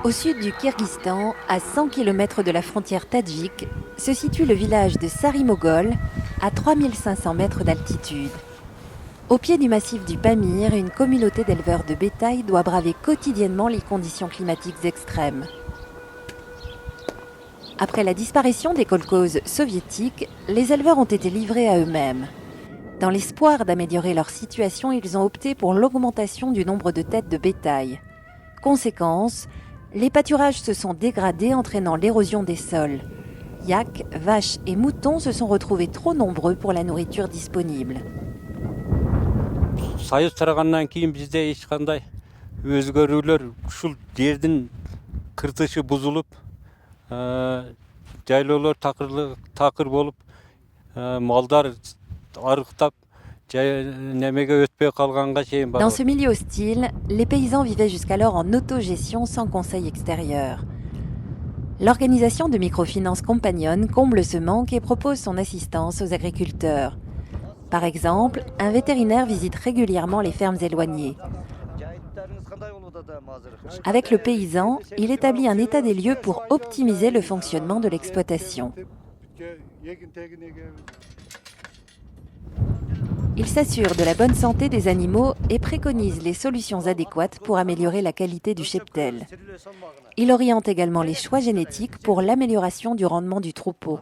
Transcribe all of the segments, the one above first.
Au sud du Kirghizistan, à 100 km de la frontière tadjike, se situe le village de Sarimogol, à 3500 mètres d'altitude. Au pied du massif du Pamir, une communauté d'éleveurs de bétail doit braver quotidiennement les conditions climatiques extrêmes. Après la disparition des kolkhozes soviétiques, les éleveurs ont été livrés à eux-mêmes. Dans l'espoir d'améliorer leur situation, ils ont opté pour l'augmentation du nombre de têtes de bétail. Conséquence, les pâturages se sont dégradés, entraînant l'érosion des sols. Yaks, vaches et moutons se sont retrouvés trop nombreux pour la nourriture disponible. Союз тарағаннан кейін бізде ешқандай өзгерулер ушул жердин кыртышы бузулуп, жайлоолор такыр болуп, малдар арыктап, немеге өтпөй калганга чейин бар. Dans ce milieu hostile, les paysans vivaient jusqu'alors en autogestion sans conseil extérieur. L'organisation de microfinance Compagnon comble ce manque et propose son assistance aux agriculteurs. Par exemple, un vétérinaire visite régulièrement les fermes éloignées. Avec le paysan, il établit un état des lieux pour optimiser le fonctionnement de l'exploitation. Il s'assure de la bonne santé des animaux et préconise les solutions adéquates pour améliorer la qualité du cheptel. Il oriente également les choix génétiques pour l'amélioration du rendement du troupeau.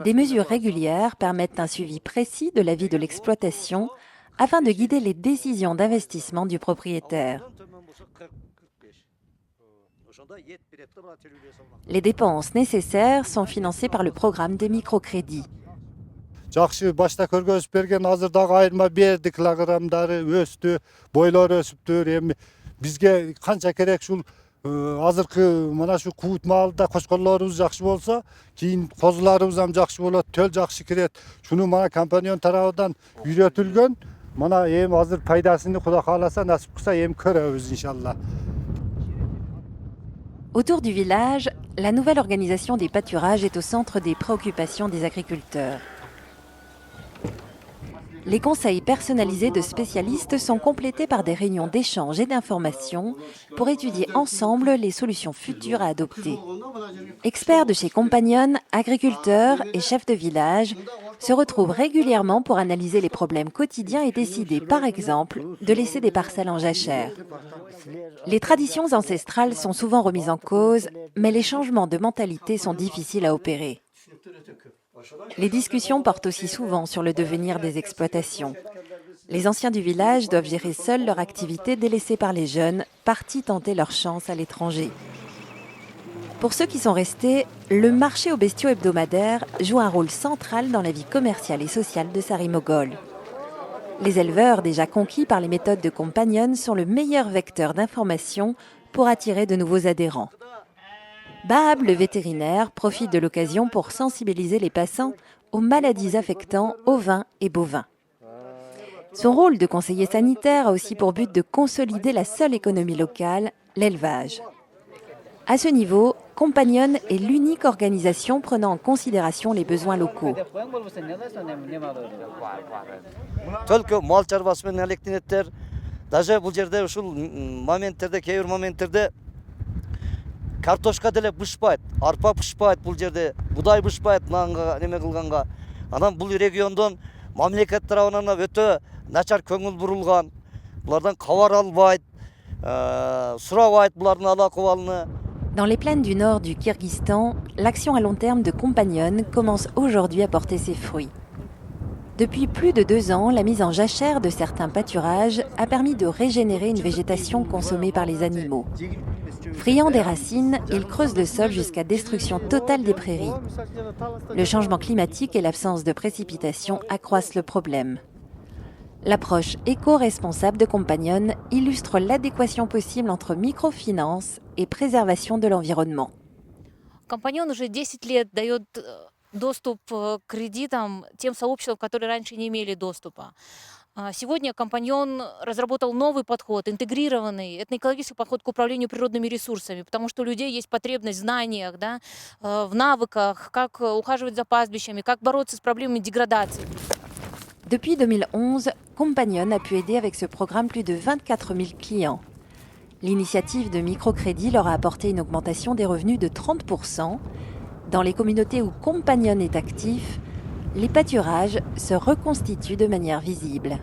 Des mesures régulières permettent un suivi précis de la vie de l'exploitation afin de guider les décisions d'investissement du propriétaire. Les dépenses nécessaires sont financées par le programme des microcrédits. Жақсы башта көргөзүп берген азыр дагы айырма берди, килограммдары өстү, бойлору өсүптүр. Эми бизге канча керек ушул азыркы мына шу куут маалда кошкорлорубуз жакшы болсо, кийин козуларыбыз ham жакшы болот, төл жакшы кирет. Шуну мана компаньон тарабынан үйрөтүлгөн. Мана эми азыр пайдасын Кудай кааласа, насип кылса эми көрөбүз иншалла. Autour du village, la nouvelle organisation des pâturages est au centre des préoccupations des agriculteurs. Les conseils personnalisés de spécialistes sont complétés par des réunions d'échange et d'information pour étudier ensemble les solutions futures à adopter. Experts de chez Compagnon, agriculteurs et chefs de village se retrouvent régulièrement pour analyser les problèmes quotidiens et décider, par exemple, de laisser des parcelles en jachère. Les traditions ancestrales sont souvent remises en cause, mais les changements de mentalité sont difficiles à opérer. Les discussions portent aussi souvent sur le devenir des exploitations. Les anciens du village doivent gérer seuls leur activité délaissée par les jeunes, partis tenter leur chance à l'étranger. Pour ceux qui sont restés, le marché aux bestiaux hebdomadaire joue un rôle central dans la vie commerciale et sociale de Sarimogol. Les éleveurs déjà conquis par les méthodes de Compagnon sont le meilleur vecteur d'information pour attirer de nouveaux adhérents. Bahab, le vétérinaire, profite de l'occasion pour sensibiliser les passants aux maladies affectant ovins et bovins. Son rôle de conseiller sanitaire a aussi pour but de consolider la seule économie locale, l'élevage. À ce niveau, Compagnon est l'unique organisation prenant en considération les besoins locaux. Только мал чарбасы менен алектенеттер. Даже бул жерде ушул моменттерде, кейбир моменттерде картошка деле бышпайт, арпа бышпайт бул жерде, будай бышпайт нанга неме кылганга. Анан бул региондон мамлекет тарабынан өтө начар көңүл бурулган. Булардан кабар албайт, сурабайт булардын ала акыбалыны. Dans les plaines du nord du Kirghizistan, l'action à long terme de Compagnon commence aujourd'hui à porter ses fruits. Depuis plus de 2 ans, la mise en jachère de certains pâturages a permis de régénérer une végétation consommée par les animaux. Friands des racines, ils creusent le sol jusqu'à destruction totale des prairies. Le changement climatique et l'absence de précipitations accroissent le problème. L'approche éco-responsable de Compagnon illustre l'adéquation possible entre microfinance et préservation de l'environnement. Компаньон уже 10 лет дает доступ к кредитам тем сообществам, которые раньше не имели доступа. Сегодня Компаньон разработал новый подход, интегрированный этноэкологический подход к управлению природными ресурсами, потому что у людей есть потребность в знаниях, да, в навыках, как ухаживать за пастбищами, как бороться с проблемами деградации. Depuis 2011, Compagnon a pu aider avec ce programme plus de 24 000 clients. L'initiative de microcrédit leur a apporté une augmentation des revenus de 30%. Dans les communautés où Compagnon est actif, les pâturages se reconstituent de manière visible.